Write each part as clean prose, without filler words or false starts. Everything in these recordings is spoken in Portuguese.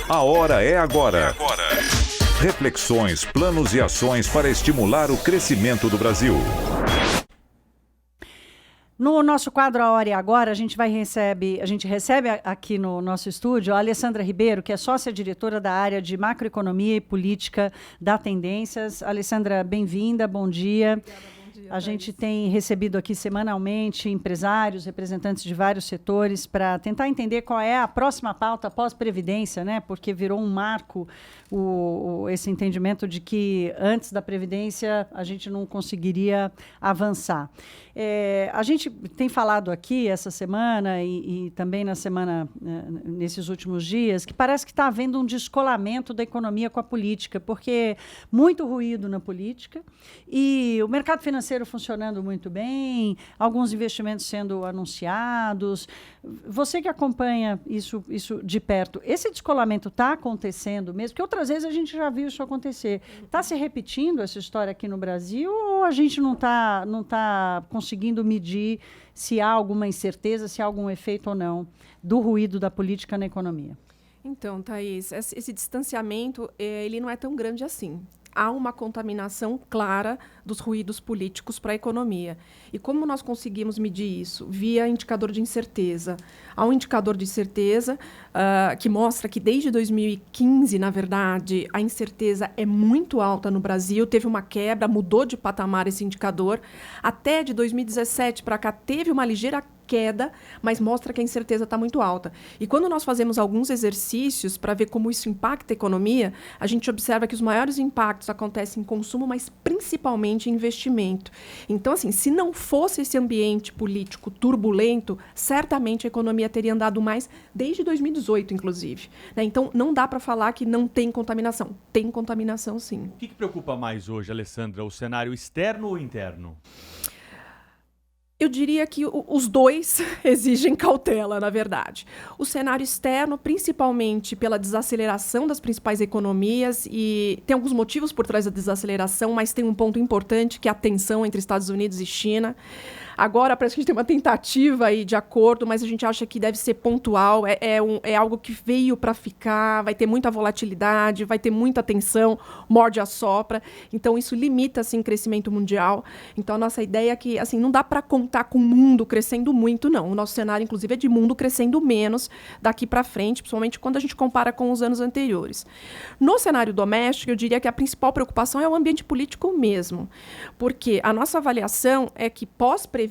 A hora é agora. Reflexões, planos e ações para estimular o crescimento do Brasil. No nosso quadro A Hora é Agora, a gente recebe aqui no nosso estúdio a Alessandra Ribeiro, que é sócia-diretora da área de macroeconomia e política da Tendências. Alessandra, bem-vinda, bom dia. Obrigada, bom dia, A gente tem recebido aqui semanalmente empresários, representantes de vários setores, para tentar entender qual é a próxima pauta pós-previdência, né? Porque virou um marco esse entendimento de que antes da Previdência a gente não conseguiria avançar. A gente tem falado aqui essa semana e também nesses últimos dias, que parece que está havendo um descolamento da economia com a política, porque muito ruído na política e o mercado financeiro funcionando muito bem, alguns investimentos sendo anunciados. Você que acompanha isso de perto, esse descolamento está acontecendo mesmo? Porque outras vezes a gente já viu isso acontecer. Está se repetindo essa história aqui no Brasil ou a gente não tá conseguindo medir se há alguma incerteza, se há algum efeito ou não do ruído da política na economia? Então, Thaís, esse distanciamento ele não é tão grande assim. Há uma contaminação clara dos ruídos políticos para a economia. E como nós conseguimos medir isso? Via indicador de incerteza. Há um indicador de certeza que mostra que desde 2015, na verdade, a incerteza é muito alta no Brasil. Teve uma quebra, mudou de patamar esse indicador. Até de 2017 para cá teve uma ligeira queda, mas mostra que a incerteza está muito alta. E quando nós fazemos alguns exercícios para ver como isso impacta a economia, a gente observa que os maiores impactos acontecem em consumo, mas principalmente em investimento. Então, assim, se não fosse esse ambiente político turbulento, certamente a economia teria andado mais desde 2018, inclusive. Né? Então, não dá para falar que não tem contaminação. Tem contaminação, sim. O que preocupa mais hoje, Alessandra? O cenário externo ou interno? Eu diria que os dois exigem cautela, na verdade. O cenário externo, principalmente pela desaceleração das principais economias, e tem alguns motivos por trás da desaceleração, mas tem um ponto importante, que é a tensão entre Estados Unidos e China. Agora parece que a gente tem uma tentativa aí de acordo, mas a gente acha que deve ser pontual, é algo que veio para ficar, vai ter muita volatilidade, vai ter muita tensão, morde a sopra, então isso limita assim, o crescimento mundial. Então a nossa ideia é que assim, não dá para contar com o mundo crescendo muito, não. O nosso cenário, inclusive, é de mundo crescendo menos daqui para frente, principalmente quando a gente compara com os anos anteriores. No cenário doméstico, eu diria que a principal preocupação é o ambiente político mesmo, porque a nossa avaliação é que pós-previdência,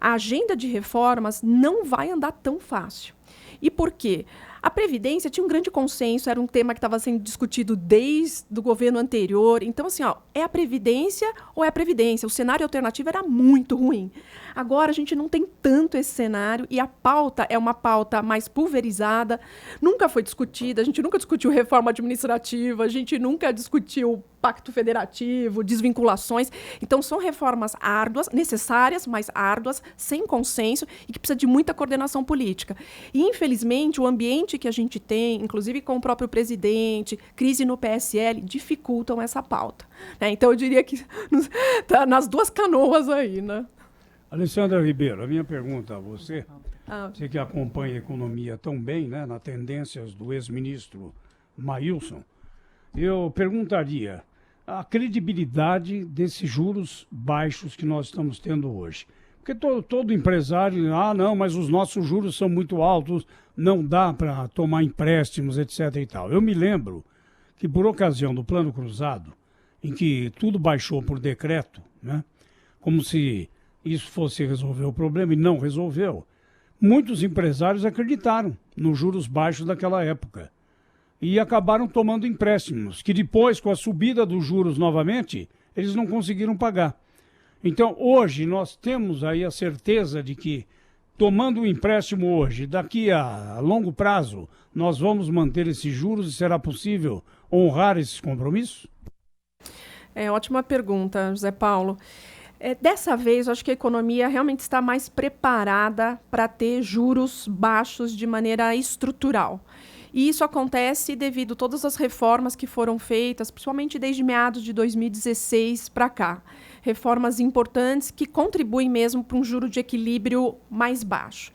a agenda de reformas não vai andar tão fácil. E por quê? A Previdência tinha um grande consenso, era um tema que estava sendo discutido desde o governo anterior. Então, assim, é a Previdência ou é a Previdência? O cenário alternativo era muito ruim. Agora, a gente não tem tanto esse cenário e a pauta é uma pauta mais pulverizada, nunca foi discutida, a gente nunca discutiu reforma administrativa, a gente nunca discutiu pacto federativo, desvinculações. Então, são reformas árduas, necessárias, mas árduas, sem consenso e que precisa de muita coordenação política. E, infelizmente, o ambiente que a gente tem, inclusive com o próprio presidente, crise no PSL, dificultam essa pauta. Né? Então, eu diria que tá nas duas canoas aí, né? Alessandra Ribeiro, a minha pergunta a você, você que acompanha a economia tão bem, né, nas tendências do ex-ministro Maílson, eu perguntaria a credibilidade desses juros baixos que nós estamos tendo hoje. Porque todo empresário, não, mas os nossos juros são muito altos, não dá para tomar empréstimos, etc. e tal. Eu me lembro que por ocasião do Plano Cruzado, em que tudo baixou por decreto, né, como se isso fosse resolver o problema e não resolveu, muitos empresários acreditaram nos juros baixos daquela época e acabaram tomando empréstimos, que depois, com a subida dos juros novamente, eles não conseguiram pagar. Então, hoje, nós temos aí a certeza de que, tomando um empréstimo hoje, daqui a longo prazo, nós vamos manter esses juros e será possível honrar esses compromissos? Ótima pergunta, José Paulo. Dessa vez, eu acho que a economia realmente está mais preparada para ter juros baixos de maneira estrutural. E isso acontece devido a todas as reformas que foram feitas, principalmente desde meados de 2016 para cá. Reformas importantes que contribuem mesmo para um juro de equilíbrio mais baixo.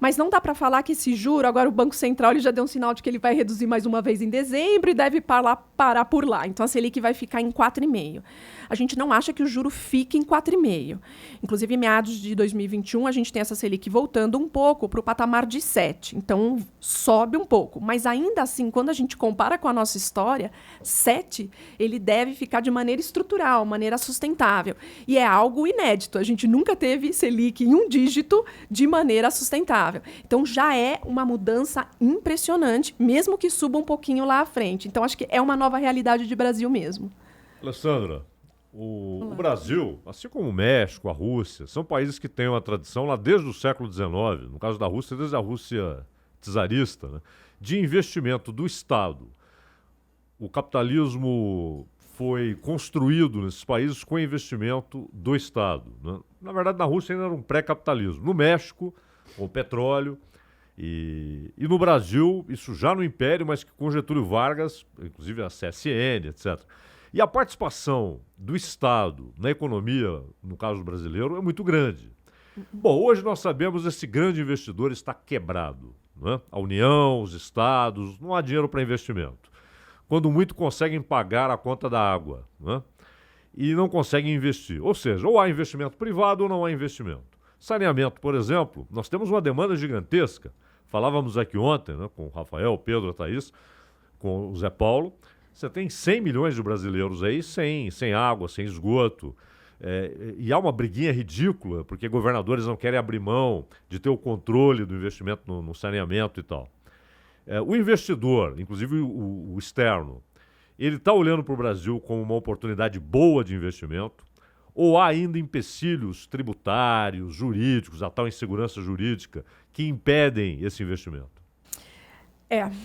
Mas não dá para falar que esse juro, agora o Banco Central ele já deu um sinal de que ele vai reduzir mais uma vez em dezembro e deve parar por lá. Então, a Selic vai ficar em 4,5%. A gente não acha que o juro fique em 4,5%. Inclusive, em meados de 2021, a gente tem essa Selic voltando um pouco para o patamar de 7%. Então, sobe um pouco. Mas, ainda assim, quando a gente compara com a nossa história, 7%, ele deve ficar de maneira estrutural, maneira sustentável. E é algo inédito. A gente nunca teve Selic em um dígito de maneira sustentável. Então, já é uma mudança impressionante, mesmo que suba um pouquinho lá à frente. Então, acho que é uma nova realidade de Brasil mesmo. Alessandra, o Brasil, assim como o México, a Rússia, são países que têm uma tradição lá desde o século XIX, no caso da Rússia, desde a Rússia czarista, né, de investimento do Estado. O capitalismo foi construído nesses países com investimento do Estado, né? Na verdade, na Rússia ainda era um pré-capitalismo. No México, com o petróleo, e no Brasil, isso já no Império, mas que com Getúlio Vargas, inclusive a CSN, etc. E a participação do Estado na economia, no caso brasileiro, é muito grande. Bom, hoje nós sabemos que esse grande investidor está quebrado, né? A União, os estados, não há dinheiro para investimento. Quando muito conseguem pagar a conta da água, né? E não conseguem investir. Ou seja, ou há investimento privado ou não há investimento. Saneamento, por exemplo, nós temos uma demanda gigantesca. Falávamos aqui ontem, né, com o Rafael, o Pedro, a Thaís, com o Zé Paulo. Você tem 100 milhões de brasileiros aí sem água, sem esgoto. E há uma briguinha ridícula, porque governadores não querem abrir mão de ter o controle do investimento no saneamento e tal. O investidor, inclusive o externo, ele está olhando para o Brasil como uma oportunidade boa de investimento, ou há ainda empecilhos tributários, jurídicos, a tal insegurança jurídica, que impedem esse investimento?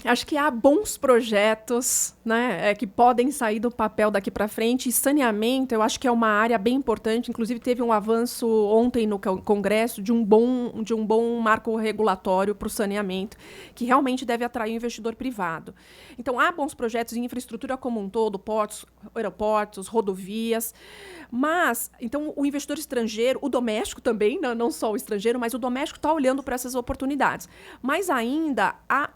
Acho que há bons projetos, né, que podem sair do papel daqui para frente. E saneamento, eu acho que é uma área bem importante. Inclusive, teve um avanço ontem no Congresso de um bom marco regulatório para o saneamento, que realmente deve atrair o investidor privado. Então, há bons projetos em infraestrutura como um todo, portos, aeroportos, rodovias. Mas, então, o investidor estrangeiro, o doméstico também, não só o estrangeiro, mas o doméstico está olhando para essas oportunidades. Mas ainda há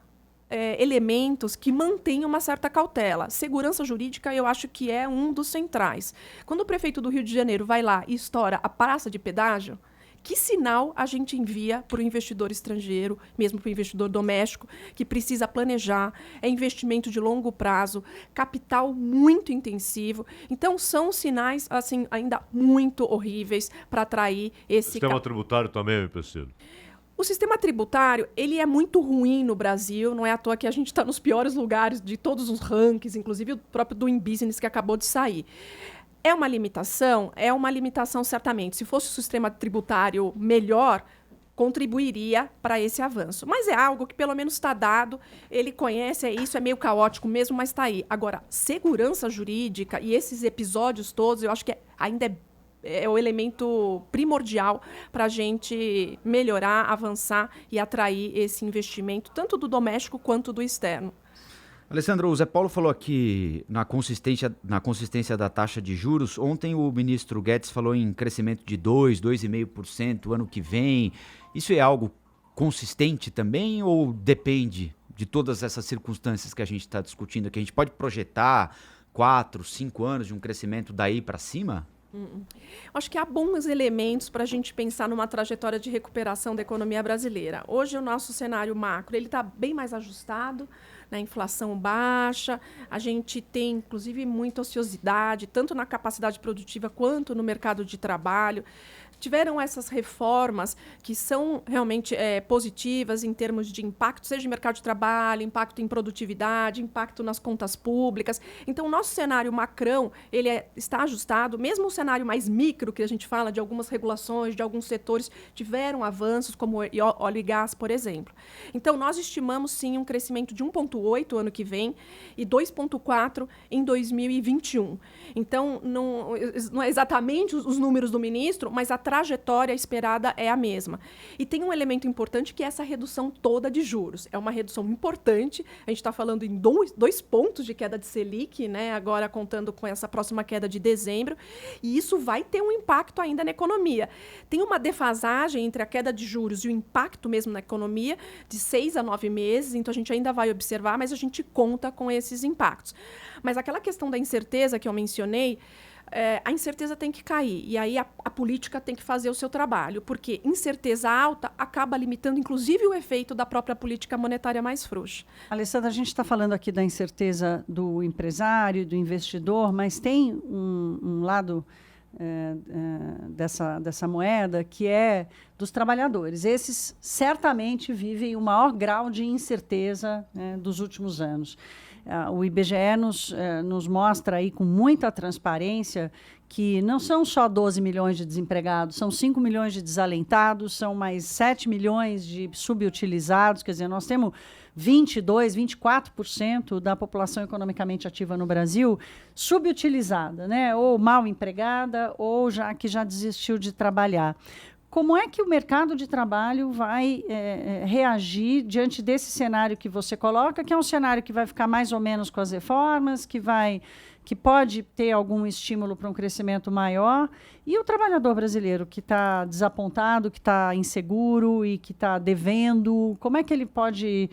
elementos que mantêm uma certa cautela. Segurança jurídica, eu acho que é um dos centrais. Quando o prefeito do Rio de Janeiro vai lá e estoura a praça de pedágio, que sinal a gente envia para o investidor estrangeiro, mesmo para o investidor doméstico, que precisa planejar, é investimento de longo prazo, capital muito intensivo. Então, são sinais assim, ainda muito horríveis para atrair esse... O sistema tributário também é um empecilho. O sistema tributário, ele é muito ruim no Brasil, não é à toa que a gente está nos piores lugares de todos os rankings, inclusive o próprio Doing Business que acabou de sair. É uma limitação certamente. Se fosse o sistema tributário melhor, contribuiria para esse avanço. Mas é algo que pelo menos está dado, ele conhece, é meio caótico mesmo, mas está aí. Agora, segurança jurídica e esses episódios todos, eu acho que ainda é o elemento primordial para a gente melhorar, avançar e atrair esse investimento, tanto do doméstico quanto do externo. Alessandro, o Zé Paulo falou aqui na consistência da taxa de juros. Ontem o ministro Guedes falou em crescimento de 2,5% ano que vem. Isso é algo consistente também ou depende de todas essas circunstâncias que a gente está discutindo aqui? A gente pode projetar 4, 5 anos de um crescimento daí para cima? Acho que há bons elementos para a gente pensar numa trajetória de recuperação da economia brasileira. Hoje, o nosso cenário macro está bem mais ajustado, né? Inflação baixa, a gente tem, inclusive, muita ociosidade, tanto na capacidade produtiva quanto no mercado de trabalho. Tiveram essas reformas que são realmente positivas em termos de impacto, seja em mercado de trabalho, impacto em produtividade, impacto nas contas públicas. Então, o nosso cenário macrão ele está ajustado, mesmo o cenário mais micro, que a gente fala de algumas regulações, de alguns setores, tiveram avanços, como óleo e gás, por exemplo. Então, nós estimamos, sim, um crescimento de 1,8% ano que vem e 2,4% em 2021. Então, não é exatamente os números do ministro, mas a trajetória esperada é a mesma. E tem um elemento importante que é essa redução toda de juros. É uma redução importante, a gente está falando em 2 pontos de queda de Selic, né, agora contando com essa próxima queda de dezembro, e isso vai ter um impacto ainda na economia. Tem uma defasagem entre a queda de juros e o impacto mesmo na economia de 6 a 9 meses, então a gente ainda vai observar, mas a gente conta com esses impactos. Mas aquela questão da incerteza que eu mencionei, a incerteza tem que cair. E aí a política tem que fazer o seu trabalho, porque incerteza alta acaba limitando, inclusive, o efeito da própria política monetária mais frouxa. Alessandra, a gente está falando aqui da incerteza do empresário, do investidor, mas tem um lado dessa moeda que é dos trabalhadores. Esses certamente vivem o maior grau de incerteza, né, dos últimos anos. O IBGE nos mostra aí com muita transparência que não são só 12 milhões de desempregados, são 5 milhões de desalentados, são mais 7 milhões de subutilizados, quer dizer, nós temos 24% da população economicamente ativa no Brasil subutilizada, né? Ou mal empregada, ou que já desistiu de trabalhar. Como é que o mercado de trabalho vai reagir diante desse cenário que você coloca, que é um cenário que vai ficar mais ou menos com as reformas, que pode ter algum estímulo para um crescimento maior, e o trabalhador brasileiro que está desapontado, que está inseguro e que está devendo, como é que ele pode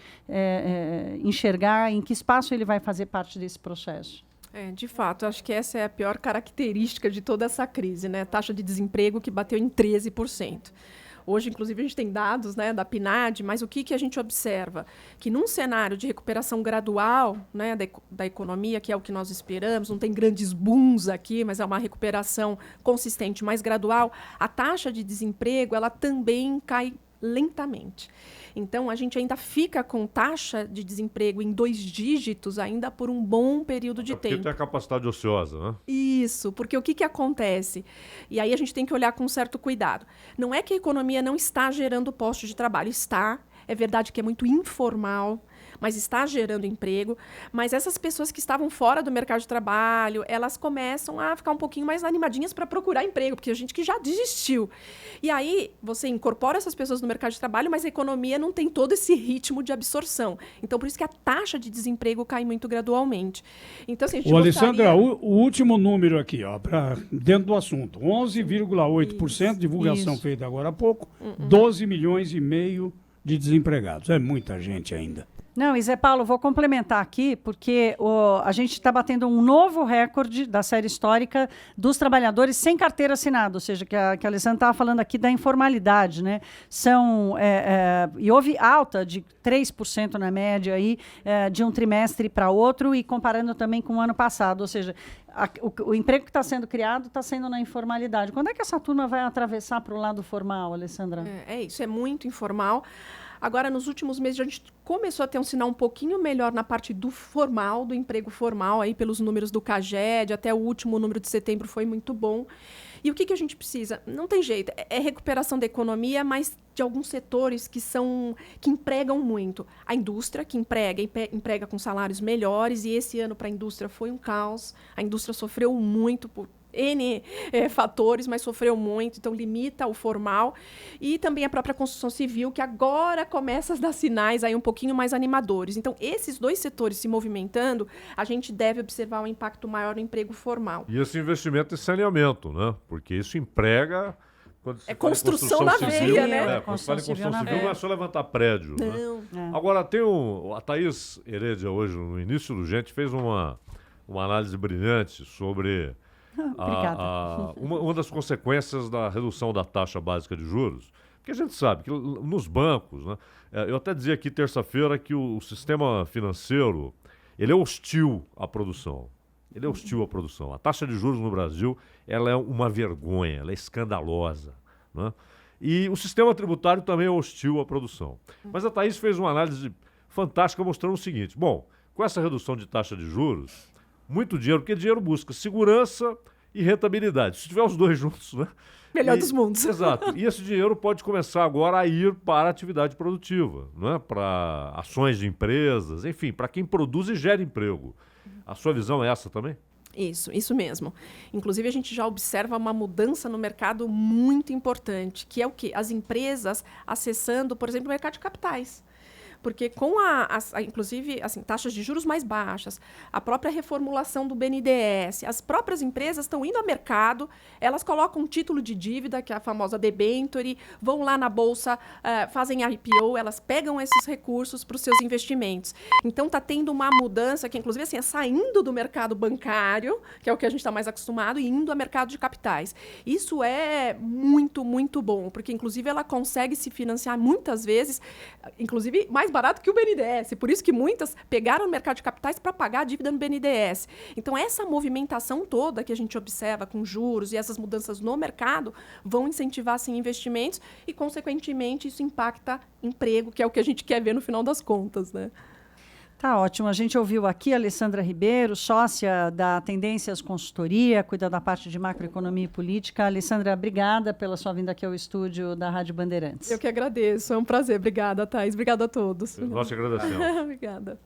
enxergar, em que espaço ele vai fazer parte desse processo? De fato, acho que essa é a pior característica de toda essa crise, né? Taxa de desemprego que bateu em 13%. Hoje, inclusive, a gente tem dados, né, da PNAD, mas o que a gente observa? Que num cenário de recuperação gradual, né, da economia, que é o que nós esperamos, não tem grandes booms aqui, mas é uma recuperação consistente, mais gradual, a taxa de desemprego ela também cai lentamente. Então, a gente ainda fica com taxa de desemprego em 2 dígitos ainda por um bom período de tempo. Porque tem a capacidade ociosa, né? Isso, porque o que acontece? E aí a gente tem que olhar com um certo cuidado. Não é que a economia não está gerando postos de trabalho, está. É verdade que é muito informal, mas está gerando emprego. Mas essas pessoas que estavam fora do mercado de trabalho, elas começam a ficar um pouquinho mais animadinhas para procurar emprego, porque a gente que já desistiu. E aí você incorpora essas pessoas no mercado de trabalho, mas a economia não tem todo esse ritmo de absorção. Então, por isso que a taxa de desemprego cai muito gradualmente. Então, assim, a gente Alessandra, o último número aqui, ó, dentro do assunto, 11,8%, divulgação feita agora há pouco, 12 milhões e meio de desempregados. É muita gente ainda. Não, e Zé Paulo, vou complementar aqui, porque a gente está batendo um novo recorde da série histórica dos trabalhadores sem carteira assinada, ou seja, que a Alessandra estava falando aqui da informalidade, né? E houve alta de 3% na média aí, de um trimestre para outro, e comparando também com o ano passado, ou seja, o emprego que está sendo criado está sendo na informalidade. Quando é que essa turma vai atravessar para o lado formal, Alessandra? Isso, é muito informal. Agora, nos últimos meses, a gente começou a ter um sinal um pouquinho melhor na parte do formal, do emprego formal, aí pelos números do CAGED, até o último número de setembro foi muito bom. E o que a gente precisa? Não tem jeito, é recuperação da economia, mas de alguns setores que empregam muito. A indústria, que emprega com salários melhores, e esse ano para a indústria foi um caos. A indústria sofreu muito por N fatores, mas sofreu muito, então limita o formal. E também a própria construção civil, que agora começa a dar sinais aí um pouquinho mais animadores. Então, esses 2 setores se movimentando, a gente deve observar um impacto maior no emprego formal. E esse investimento em saneamento, né? Porque isso emprega... construção na veia, né? Quando se fala em construção civil, não é só levantar prédio. Não. Né? Agora, a Thaís Heredia, hoje, no início do Gente, fez uma análise brilhante sobre... uma das consequências da redução da taxa básica de juros, que a gente sabe que nos bancos, né, eu até dizia aqui terça-feira que o sistema financeiro ele é hostil à produção. Ele é hostil à produção. A taxa de juros no Brasil ela é uma vergonha, ela é escandalosa. Né? E o sistema tributário também é hostil à produção. Mas a Thaís fez uma análise fantástica mostrando o seguinte: bom, com essa redução de taxa de juros, muito dinheiro, porque dinheiro busca segurança e rentabilidade. Se tiver os 2 juntos, né? Melhor dos mundos. Exato. E esse dinheiro pode começar agora a ir para a atividade produtiva, né? Para ações de empresas, enfim, para quem produz e gera emprego. A sua visão é essa também? Isso mesmo. Inclusive, a gente já observa uma mudança no mercado muito importante, que é o quê? As empresas acessando, por exemplo, o mercado de capitais. Porque com inclusive, assim, taxas de juros mais baixas, a própria reformulação do BNDES, as próprias empresas estão indo ao mercado, elas colocam um título de dívida, que é a famosa debenture, vão lá na bolsa, fazem IPO, elas pegam esses recursos para os seus investimentos. Então, está tendo uma mudança que, inclusive, assim, é saindo do mercado bancário, que é o que a gente está mais acostumado, e indo ao mercado de capitais. Isso é muito, muito bom, porque, inclusive, ela consegue se financiar muitas vezes, inclusive, mais barato que o BNDES. Por isso que muitas pegaram o mercado de capitais para pagar a dívida no BNDES. Então, essa movimentação toda que a gente observa com juros e essas mudanças no mercado vão incentivar, sim, investimentos e, consequentemente, isso impacta emprego, que é o que a gente quer ver no final das contas, né? Tá ótimo. A gente ouviu aqui a Alessandra Ribeiro, sócia da Tendências Consultoria, cuida da parte de macroeconomia e política. Alessandra, obrigada pela sua vinda aqui ao estúdio da Rádio Bandeirantes. Eu que agradeço. É um prazer. Obrigada, Thais. Obrigada a todos. Nós que agradecemos. Obrigada.